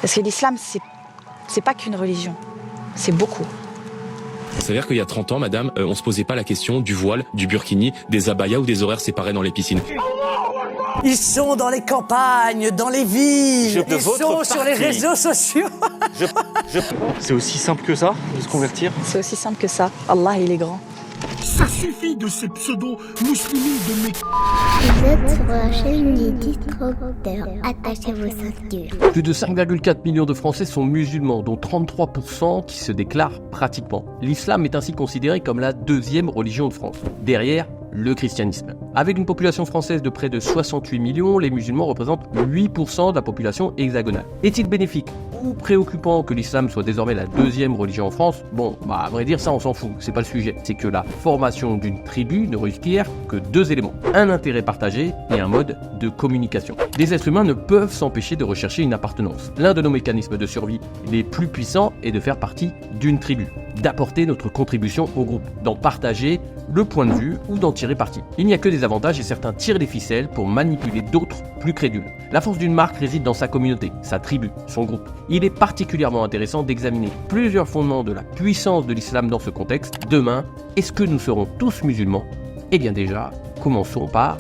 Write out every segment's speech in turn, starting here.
Parce que l'islam, c'est pas qu'une religion, c'est beaucoup. C'est-à-dire qu'il y a 30 ans, madame, on se posait pas la question du voile, du burkini, des abayas ou des horaires séparés dans les piscines. Ils sont dans les campagnes, dans les villes, ils sont sur les réseaux sociaux. C'est aussi simple que ça, de se convertir? C'est aussi simple que ça. Allah, il est grand. Ça suffit de ces pseudo-musulmans de mes... Vous êtes sur la chaîne des disrupteurs. Attachez vos ceintures. Plus de 5,4 millions de Français sont musulmans, dont 33% qui se déclarent pratiquement. L'islam est ainsi considéré comme la deuxième religion de France, derrière le christianisme. Avec une population française de près de 68 millions, les musulmans représentent 8% de la population hexagonale. Est-il bénéfique ou préoccupant que l'islam soit désormais la deuxième religion en France? Bon, à vrai dire, ça on s'en fout, c'est pas le sujet. C'est que la formation d'une tribu ne requiert que deux éléments, un intérêt partagé et un mode de communication. Les êtres humains ne peuvent s'empêcher de rechercher une appartenance. L'un de nos mécanismes de survie les plus puissants est de faire partie d'une tribu, d'apporter notre contribution au groupe, d'en partager le point de vue ou d'en tirer parti. Il n'y a que des avantages et certains tirent les ficelles pour manipuler d'autres plus crédules. La force d'une marque réside dans sa communauté, sa tribu, son groupe. Il est particulièrement intéressant d'examiner plusieurs fondements de la puissance de l'islam dans ce contexte. Demain, est-ce que nous serons tous musulmans? Eh bien déjà, commençons par...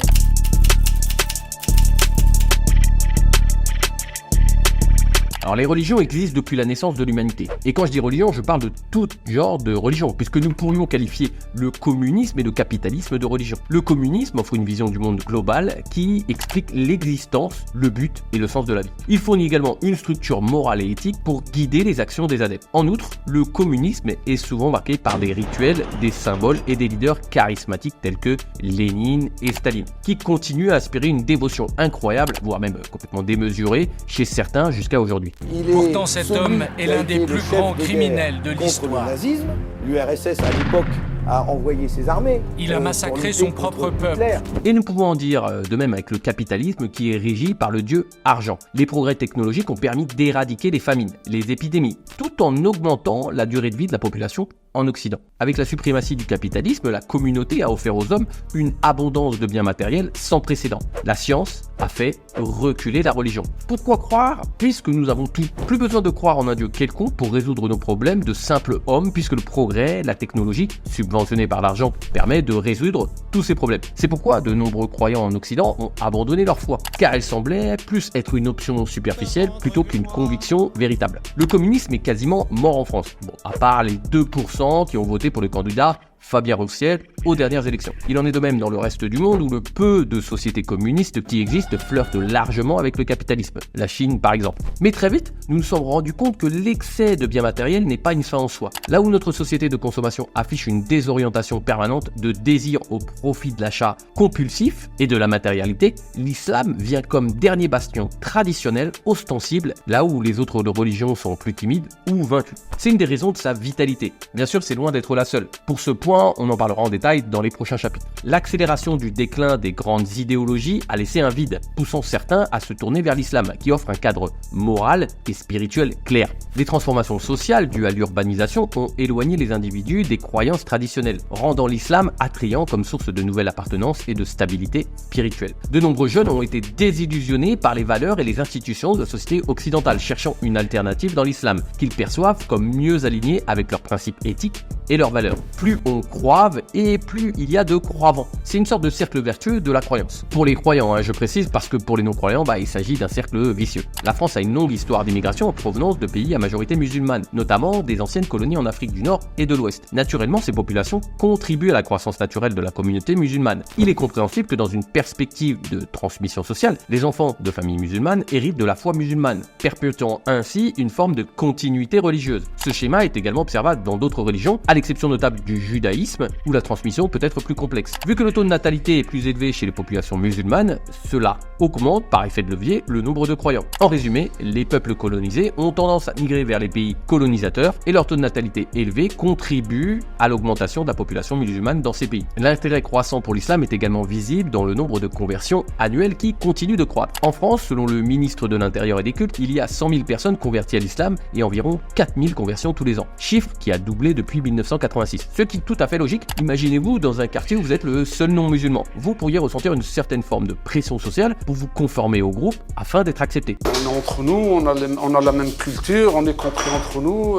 Alors les religions existent depuis la naissance de l'humanité. Et quand je dis religion, je parle de tout genre de religion, puisque nous pourrions qualifier le communisme et le capitalisme de religion. Le communisme offre une vision du monde global qui explique l'existence, le but et le sens de la vie. Il fournit également une structure morale et éthique pour guider les actions des adeptes. En outre, le communisme est souvent marqué par des rituels, des symboles et des leaders charismatiques tels que Lénine et Staline, qui continuent à aspirer une dévotion incroyable, voire même complètement démesurée, chez certains jusqu'à aujourd'hui. Pourtant, cet homme est l'un des plus grands criminels de l'histoire. Contre le nazisme, l'URSS à l'époque a envoyé ses armées. Il a massacré son propre peuple. Et nous pouvons en dire de même avec le capitalisme qui est régi par le dieu argent. Les progrès technologiques ont permis d'éradiquer les famines, les épidémies, tout en augmentant la durée de vie de la population en Occident. Avec la suprématie du capitalisme, la communauté a offert aux hommes une abondance de biens matériels sans précédent. La science a fait reculer la religion. Pourquoi croire puisque nous avons tout? Plus besoin de croire en un dieu quelconque pour résoudre nos problèmes de simples hommes puisque le progrès, la technologie, subventionnée par l'argent, permet de résoudre tous ces problèmes. C'est pourquoi de nombreux croyants en Occident ont abandonné leur foi, car elle semblait plus être une option superficielle plutôt qu'une conviction véritable. Le communisme est quasiment mort en France. Bon, à part les 2% qui ont voté pour le candidat Fabien Roussel aux dernières élections. Il en est de même dans le reste du monde où le peu de sociétés communistes qui existent flirtent largement avec le capitalisme. La Chine par exemple. Mais très vite, nous nous sommes rendus compte que l'excès de biens matériels n'est pas une fin en soi. Là où notre société de consommation affiche une désorientation permanente de désir au profit de l'achat compulsif et de la matérialité, l'islam vient comme dernier bastion traditionnel, ostensible, là où les autres religions sont plus timides ou vaincues. C'est une des raisons de sa vitalité. Bien sûr, c'est loin d'être la seule. Pour ce point, on en parlera en détail dans les prochains chapitres. L'accélération du déclin des grandes idéologies a laissé un vide, poussant certains à se tourner vers l'islam, qui offre un cadre moral et spirituel clair. Les transformations sociales dues à l'urbanisation ont éloigné les individus des croyances traditionnelles, rendant l'islam attrayant comme source de nouvelles appartenances et de stabilité spirituelle. De nombreux jeunes ont été désillusionnés par les valeurs et les institutions de la société occidentale, cherchant une alternative dans l'islam, qu'ils perçoivent comme mieux alignée avec leurs principes éthiques et leurs valeurs. Plus on croive et plus il y a de croyants. C'est une sorte de cercle vertueux de la croyance. Pour les croyants, je précise, parce que pour les non-croyants, il s'agit d'un cercle vicieux. La France a une longue histoire d'immigration en provenance de pays à majorité musulmane, notamment des anciennes colonies en Afrique du Nord et de l'Ouest. Naturellement, ces populations contribuent à la croissance naturelle de la communauté musulmane. Il est compréhensible que dans une perspective de transmission sociale, les enfants de familles musulmanes héritent de la foi musulmane, perpétuant ainsi une forme de continuité religieuse. Ce schéma est également observable dans d'autres religions, à l'exception notable du judaïsme, où la transmission peut être plus complexe. Vu que le taux de natalité est plus élevé chez les populations musulmanes, cela augmente par effet de levier le nombre de croyants. En résumé, les peuples colonisés ont tendance à migrer vers les pays colonisateurs et leur taux de natalité élevé contribue à l'augmentation de la population musulmane dans ces pays. L'intérêt croissant pour l'islam est également visible dans le nombre de conversions annuelles qui continue de croître. En France, selon le ministre de l'Intérieur et des Cultes, il y a 100 000 personnes converties à l'islam et environ 4 000 conversions tous les ans. Chiffre qui a doublé depuis 1986. Ce qui tout à à fait logique. Imaginez-vous dans un quartier où vous êtes le seul non-musulman. Vous pourriez ressentir une certaine forme de pression sociale pour vous conformer au groupe afin d'être accepté. On est entre nous, on a la même culture, on est compris entre nous,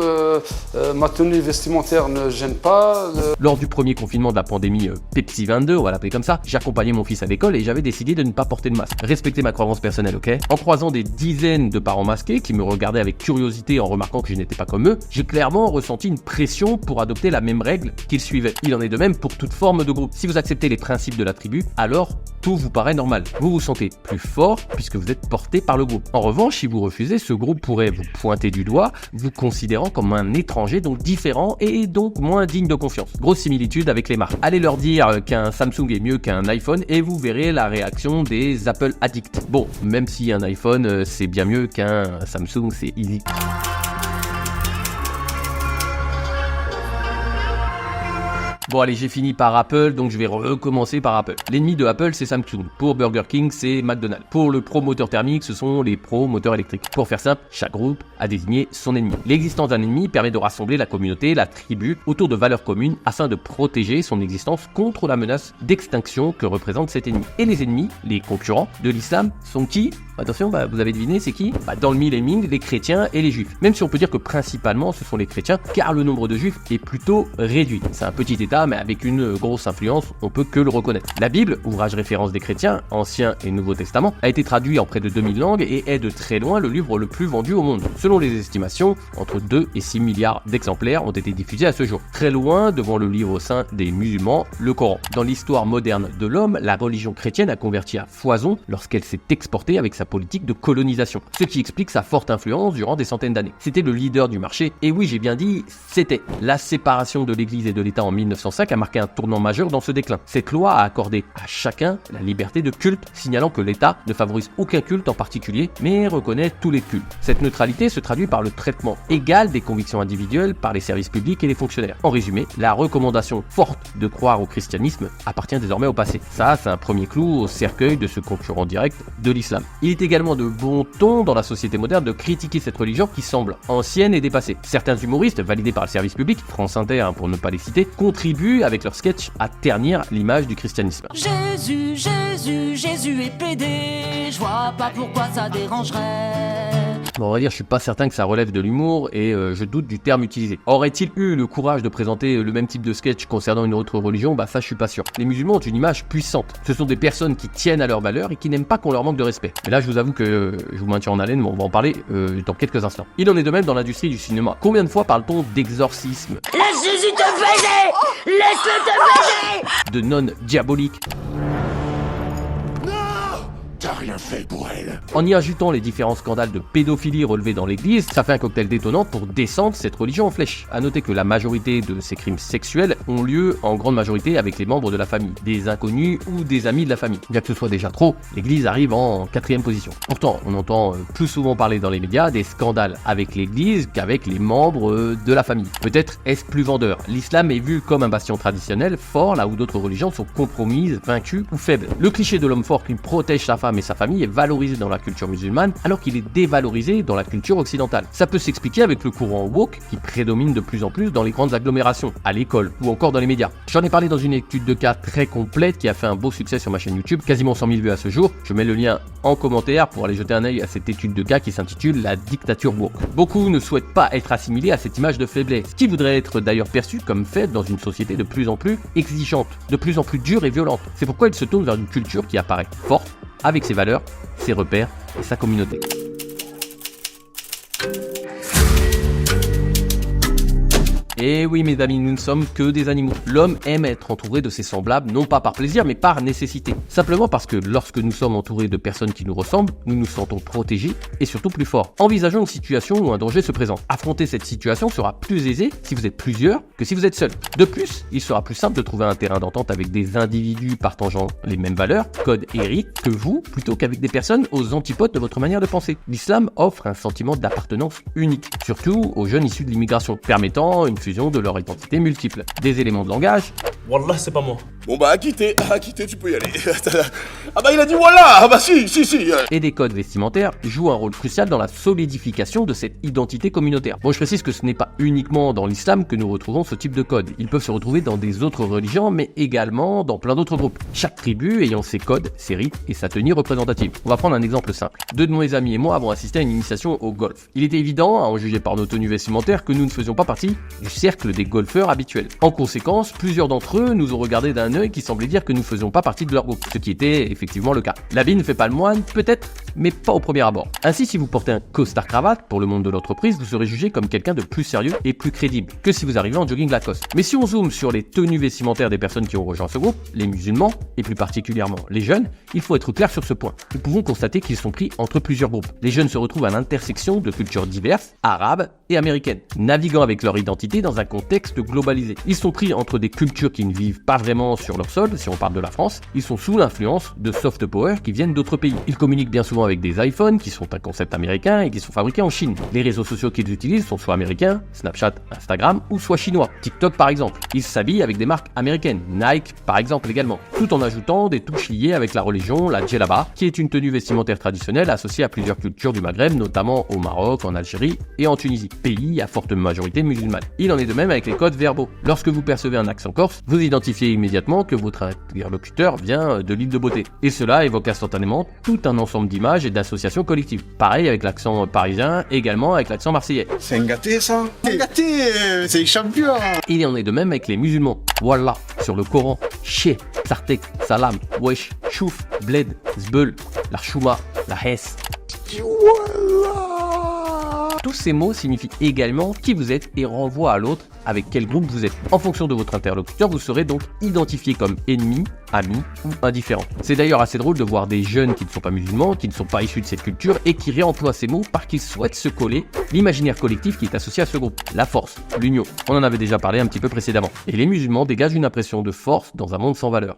ma tenue vestimentaire ne gêne pas. Lors du premier confinement de la pandémie Pepsi 22, on va l'appeler comme ça, j'accompagnais mon fils à l'école et j'avais décidé de ne pas porter de masque. Respecter ma croyance personnelle, ok? En croisant des dizaines de parents masqués qui me regardaient avec curiosité en remarquant que je n'étais pas comme eux, j'ai clairement ressenti une pression pour adopter la même règle qu'ils suivaient. Il en est de même pour toute forme de groupe. Si vous acceptez les principes de la tribu, alors tout vous paraît normal. Vous vous sentez plus fort puisque vous êtes porté par le groupe. En revanche, si vous refusez, ce groupe pourrait vous pointer du doigt, vous considérant comme un étranger, donc différent et donc moins digne de confiance. Grosse similitude avec les marques. Allez leur dire qu'un Samsung est mieux qu'un iPhone et vous verrez la réaction des Apple addicts. Bon, même si un iPhone c'est bien mieux qu'un Samsung, c'est easy. Bon allez, j'ai fini par Apple, donc je vais recommencer par Apple. L'ennemi de Apple, c'est Samsung. Pour Burger King, c'est McDonald's. Pour le pro moteur thermique, ce sont les pro moteurs électriques. Pour faire simple, chaque groupe a désigné son ennemi. L'existence d'un ennemi permet de rassembler la communauté, la tribu, autour de valeurs communes afin de protéger son existence contre la menace d'extinction que représente cet ennemi. Et les ennemis, les concurrents de l'islam, sont qui? Attention, vous avez deviné, c'est qui? Dans le millénaire, les chrétiens et les juifs. Même si on peut dire que principalement ce sont les chrétiens, car le nombre de juifs est plutôt réduit. C'est un petit état, mais avec une grosse influence, on peut que le reconnaître. La Bible, ouvrage référence des chrétiens, Ancien et Nouveau Testament, a été traduit en près de 2000 langues et est de très loin le livre le plus vendu au monde. Selon les estimations, entre 2 et 6 milliards d'exemplaires ont été diffusés à ce jour. Très loin devant le livre saint des musulmans, le Coran. Dans l'histoire moderne de l'homme, la religion chrétienne a converti à foison lorsqu'elle s'est exportée avec sa politique de colonisation, ce qui explique sa forte influence durant des centaines d'années. C'était le leader du marché, et oui, j'ai bien dit, c'était. La séparation de l'Église et de l'État en 1905 a marqué un tournant majeur dans ce déclin. Cette loi a accordé à chacun la liberté de culte, signalant que l'État ne favorise aucun culte en particulier, mais reconnaît tous les cultes. Cette neutralité se traduit par le traitement égal des convictions individuelles par les services publics et les fonctionnaires. En résumé, la recommandation forte de croire au christianisme appartient désormais au passé. Ça, c'est un premier clou au cercueil de ce concurrent direct de l'islam. Il est également de bon ton dans la société moderne de critiquer cette religion qui semble ancienne et dépassée. Certains humoristes, validés par le service public, France Inter pour ne pas les citer, contribuent avec leurs sketchs à ternir l'image du christianisme. Jésus, Jésus, Jésus est pédé, je vois pas pourquoi ça dérangerait. Bon, on va dire, je suis pas certain que ça relève de l'humour et je doute du terme utilisé. Aurait-il eu le courage de présenter le même type de sketch concernant une autre religion? Ça je suis pas sûr. Les musulmans ont une image puissante. Ce sont des personnes qui tiennent à leurs valeurs et qui n'aiment pas qu'on leur manque de respect. Mais là, je vous avoue que je vous maintiens en haleine, mais on va en parler dans quelques instants. Il en est de même dans l'industrie du cinéma. Combien de fois parle-t-on d'exorcisme? Laisse Jésus te baiser! Laisse-le te baiser! De nonnes diaboliques. T'as rien fait pour elle. En y ajoutant les différents scandales de pédophilie relevés dans l'église, ça fait un cocktail détonnant pour descendre cette religion en flèche. À noter que la majorité de ces crimes sexuels ont lieu en grande majorité avec les membres de la famille, des inconnus ou des amis de la famille. Bien que ce soit déjà trop, l'église arrive en 4e position. Pourtant, on entend plus souvent parler dans les médias des scandales avec l'église qu'avec les membres de la famille. Peut-être est-ce plus vendeur. L'islam est vu comme un bastion traditionnel fort là où d'autres religions sont compromises, vaincues ou faibles. Le cliché de l'homme fort qui protège sa femme et sa famille est valorisé dans la culture musulmane alors qu'il est dévalorisé dans la culture occidentale. Ça peut s'expliquer avec le courant woke qui prédomine de plus en plus dans les grandes agglomérations, à l'école ou encore dans les médias. J'en ai parlé dans une étude de cas très complète qui a fait un beau succès sur ma chaîne YouTube, quasiment 100 000 vues à ce jour. Je mets le lien en commentaire pour aller jeter un œil à cette étude de cas qui s'intitule La dictature woke. Beaucoup ne souhaitent pas être assimilés à cette image de faiblesse, qui voudrait être d'ailleurs perçue comme faite dans une société de plus en plus exigeante, de plus en plus dure et violente. C'est pourquoi ils se tournent vers une culture qui apparaît forte, avec ses valeurs, ses repères et sa communauté. Et oui mes amis, nous ne sommes que des animaux. L'homme aime être entouré de ses semblables, non pas par plaisir, mais par nécessité. Simplement parce que lorsque nous sommes entourés de personnes qui nous ressemblent, nous nous sentons protégés et surtout plus forts. Envisageons une situation où un danger se présente. Affronter cette situation sera plus aisé si vous êtes plusieurs que si vous êtes seul. De plus, il sera plus simple de trouver un terrain d'entente avec des individus partageant les mêmes valeurs, codes et rites que vous, plutôt qu'avec des personnes aux antipodes de votre manière de penser. L'islam offre un sentiment d'appartenance unique, surtout aux jeunes issus de l'immigration, permettant une fusion de leur identité multiple. Des éléments de langage, Wallah, c'est pas moi. Bon bah, à quitter, tu peux y aller. Ah bah il a dit voilà. Ah bah si. Et des codes vestimentaires jouent un rôle crucial dans la solidification de cette identité communautaire. Bon, je précise que ce n'est pas uniquement dans l'islam que nous retrouvons ce type de codes. Ils peuvent se retrouver dans des autres religions, mais également dans plein d'autres groupes. Chaque tribu ayant ses codes, ses rites et sa tenue représentative. On va prendre un exemple simple. Deux de mes amis et moi avons assisté à une initiation au golf. Il était évident, à en juger par nos tenues vestimentaires, que nous ne faisions pas partie du cercle des golfeurs habituels. En conséquence, plusieurs d'entre eux nous ont regardé d'un œil qui semblait dire que nous ne faisions pas partie de leur groupe, ce qui était effectivement le cas. L'habit ne fait pas le moine, peut-être, mais pas au premier abord. Ainsi, si vous portez un costard-cravate pour le monde de l'entreprise, vous serez jugé comme quelqu'un de plus sérieux et plus crédible que si vous arrivez en jogging Lacoste. Mais si on zoome sur les tenues vestimentaires des personnes qui ont rejoint ce groupe, les musulmans, et plus particulièrement les jeunes, il faut être clair sur ce point. Nous pouvons constater qu'ils sont pris entre plusieurs groupes. Les jeunes se retrouvent à l'intersection de cultures diverses, arabes et américaines, naviguant avec leur identité dans un contexte globalisé. Ils sont pris entre des cultures qui ne vivent pas vraiment sur leur sol, si on parle de la France. Ils sont sous l'influence de soft power qui viennent d'autres pays. Ils communiquent bien souvent avec des iPhones qui sont un concept américain et qui sont fabriqués en Chine. Les réseaux sociaux qu'ils utilisent sont soit américains, Snapchat, Instagram, ou soit chinois, TikTok par exemple. Ils s'habillent avec des marques américaines, Nike par exemple également, tout en ajoutant des touches liées avec la religion, la djellaba, qui est une tenue vestimentaire traditionnelle associée à plusieurs cultures du Maghreb, notamment au Maroc, en Algérie et en Tunisie, pays à forte majorité musulmane. Il en est de même avec les codes verbaux. Lorsque vous percevez un accent corse, vous identifiez immédiatement que votre interlocuteur vient de l'île de Beauté. Et cela évoque instantanément tout un ensemble d'images et d'associations collectives. Pareil avec l'accent parisien, également avec l'accent marseillais. C'est un gâté ça. Un gâté, c'est champion. Il en est de même avec les musulmans. Wallah, sur le Coran, Ché, Sartek, Salam, Wesh, Chouf, Bled, Zbeul, la Chouma, la Hesse. Tous ces mots signifient également qui vous êtes et renvoient à l'autre avec quel groupe vous êtes. En fonction de votre interlocuteur, vous serez donc identifié comme ennemi, ami ou indifférent. C'est d'ailleurs assez drôle de voir des jeunes qui ne sont pas musulmans, qui ne sont pas issus de cette culture et qui réemploient ces mots parce qu'ils souhaitent se coller l'imaginaire collectif qui est associé à ce groupe. La force, l'union. On en avait déjà parlé un petit peu précédemment. Et les musulmans dégagent une impression de force dans un monde sans valeur.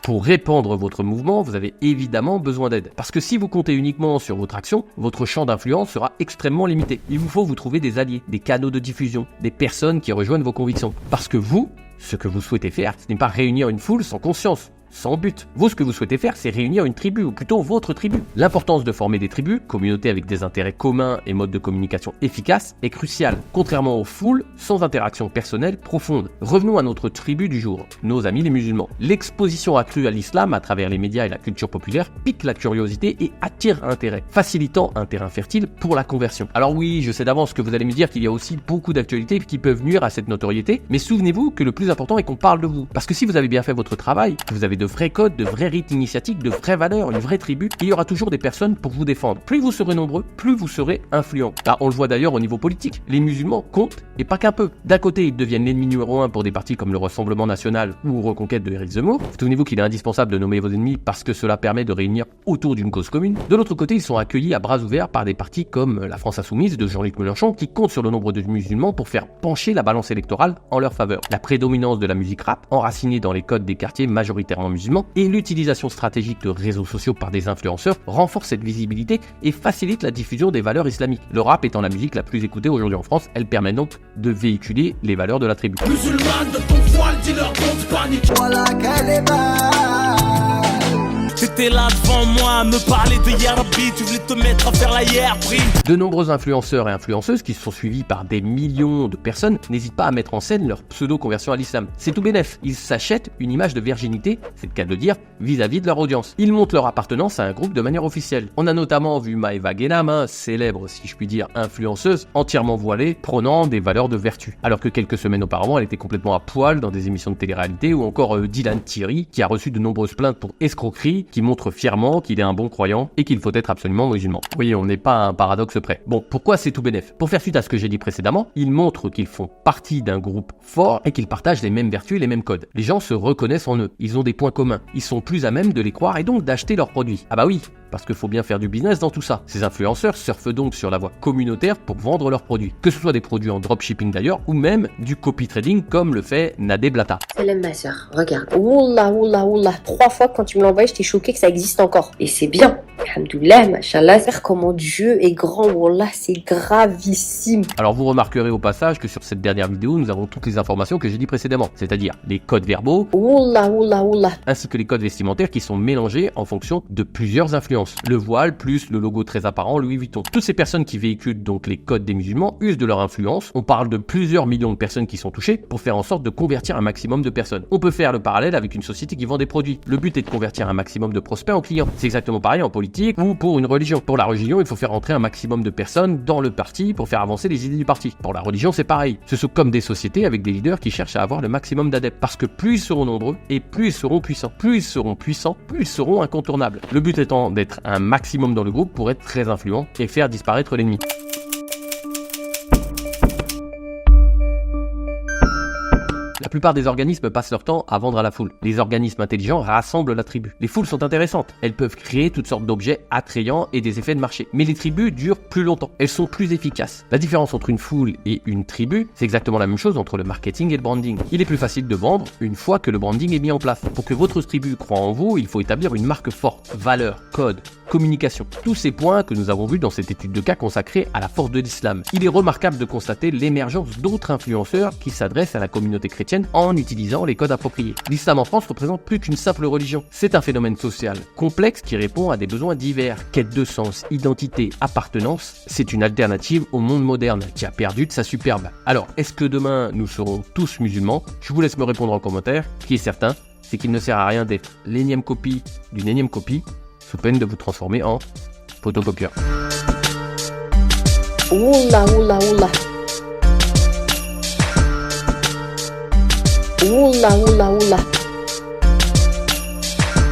Pour répandre votre mouvement, vous avez évidemment besoin d'aide. Parce que si vous comptez uniquement sur votre action, votre champ d'influence sera extrêmement limité. Il vous faut vous trouver des alliés, des canaux de diffusion, des personnes qui rejoignent vos convictions. Parce que vous, ce que vous souhaitez faire, ce n'est pas réunir une foule sans conscience, sans but. Vous, ce que vous souhaitez faire, c'est réunir une tribu, ou plutôt votre tribu. L'importance de former des tribus, communautés avec des intérêts communs et modes de communication efficaces, est cruciale, contrairement aux foules sans interaction personnelle profonde. Revenons à notre tribu du jour, nos amis les musulmans. L'exposition accrue à l'islam à travers les médias et la culture populaire pique la curiosité et attire l'intérêt, facilitant un terrain fertile pour la conversion. Alors oui, je sais d'avance que vous allez me dire qu'il y a aussi beaucoup d'actualités qui peuvent nuire à cette notoriété, mais souvenez-vous que le plus important est qu'on parle de vous. Parce que si vous avez bien fait votre travail, que vous avez de vrais codes, de vrais rites initiatiques, de vraies valeurs, une vraie tribu, il y aura toujours des personnes pour vous défendre. Plus vous serez nombreux, plus vous serez influents. Là, on le voit d'ailleurs au niveau politique. Les musulmans comptent, et pas qu'un peu. D'un côté, ils deviennent l'ennemi numéro 1 pour des partis comme le Rassemblement National ou Reconquête de Éric Zemmour. Souvenez-vous qu'il est indispensable de nommer vos ennemis parce que cela permet de réunir autour d'une cause commune. De l'autre côté, ils sont accueillis à bras ouverts par des partis comme la France Insoumise de Jean-Luc Mélenchon qui comptent sur le nombre de musulmans pour faire pencher la balance électorale en leur faveur. La prédominance de la musique rap, enracinée dans les codes des quartiers majoritairement musulmans, et l'utilisation stratégique de réseaux sociaux par des influenceurs renforce cette visibilité et facilite la diffusion des valeurs islamiques. Le rap étant la musique la plus écoutée aujourd'hui en France, elle permet donc de véhiculer les valeurs de la tribu. Musulmane de ton voile, dis-leur qu'on te panique. Voilà qu'elle est T'étais là devant moi à me parler de Yarbi, tu voulais te mettre à faire la prime. De nombreux influenceurs et influenceuses qui sont suivis par des millions de personnes n'hésitent pas à mettre en scène leur pseudo-conversion à l'islam. C'est tout bénef, ils s'achètent une image de virginité, c'est le cas de le dire, vis-à-vis de leur audience. Ils montrent leur appartenance à un groupe de manière officielle. On a notamment vu Maëva Guénam, célèbre si je puis dire influenceuse, entièrement voilée, prônant des valeurs de vertu. Alors que quelques semaines auparavant, elle était complètement à poil dans des émissions de télé-réalité, ou encore Dylan Thierry, qui a reçu de nombreuses plaintes pour escroquerie, qui montre fièrement qu'il est un bon croyant et qu'il faut être absolument musulman. Oui, on n'est pas à un paradoxe près. Bon, pourquoi c'est tout bénef? Pour faire suite à ce que j'ai dit précédemment, ils montrent qu'ils font partie d'un groupe fort et qu'ils partagent les mêmes vertus et les mêmes codes. Les gens se reconnaissent en eux, ils ont des points communs, ils sont plus à même de les croire et donc d'acheter leurs produits. Ah bah oui, parce qu'il faut bien faire du business dans tout ça. Ces influenceurs surfent donc sur la voie communautaire pour vendre leurs produits. Que ce soit des produits en dropshipping d'ailleurs, ou même du copy trading comme le fait Nadé Blata. Salam ma soeur, regarde. Oula, 3 fois quand tu me l'as envoyé, j'étais choquée que ça existe encore. Et c'est bien. Alhamdoulilah, machallah, comment Dieu est grand, wallah, c'est gravissime. Alors vous remarquerez au passage que sur cette dernière vidéo, nous avons toutes les informations que j'ai dit précédemment, c'est-à-dire les codes verbaux, ainsi que les codes vestimentaires qui sont mélangés en fonction de plusieurs influences. Le voile plus le logo très apparent Louis Vuitton. Toutes ces personnes qui véhiculent donc les codes des musulmans usent de leur influence. On parle de plusieurs millions de personnes qui sont touchées pour faire en sorte de convertir un maximum de personnes. On peut faire le parallèle avec une société qui vend des produits. Le but est de convertir un maximum de prospects en clients. C'est exactement pareil en politique ou pour une religion. Pour la religion, il faut faire entrer un maximum de personnes dans le parti pour faire avancer les idées du parti. Pour la religion, c'est pareil. Ce sont comme des sociétés avec des leaders qui cherchent à avoir le maximum d'adeptes. Parce que plus ils seront nombreux et plus ils seront puissants. Plus ils seront puissants, plus ils seront incontournables. Le but étant d'être un maximum dans le groupe pour être très influent et faire disparaître l'ennemi. La plupart des organismes passent leur temps à vendre à la foule. Les organismes intelligents rassemblent la tribu. Les foules sont intéressantes. Elles peuvent créer toutes sortes d'objets attrayants et des effets de marché. Mais les tribus durent plus longtemps. Elles sont plus efficaces. La différence entre une foule et une tribu, c'est exactement la même chose entre le marketing et le branding. Il est plus facile de vendre une fois que le branding est mis en place. Pour que votre tribu croie en vous, il faut établir une marque forte, valeur, code, communication. Tous ces points que nous avons vus dans cette étude de cas consacrée à la force de l'islam. Il est remarquable de constater l'émergence d'autres influenceurs qui s'adressent à la communauté chrétienne en utilisant les codes appropriés. L'islam en France représente plus qu'une simple religion. C'est un phénomène social complexe qui répond à des besoins divers. Quête de sens, identité, appartenance, c'est une alternative au monde moderne qui a perdu de sa superbe. Alors, est-ce que demain nous serons tous musulmans? Je vous laisse me répondre en commentaire. Ce qui est certain, c'est qu'il ne sert à rien d'être l'énième copie d'une énième copie, sous peine de vous transformer en photocopieur. Oula. Oula.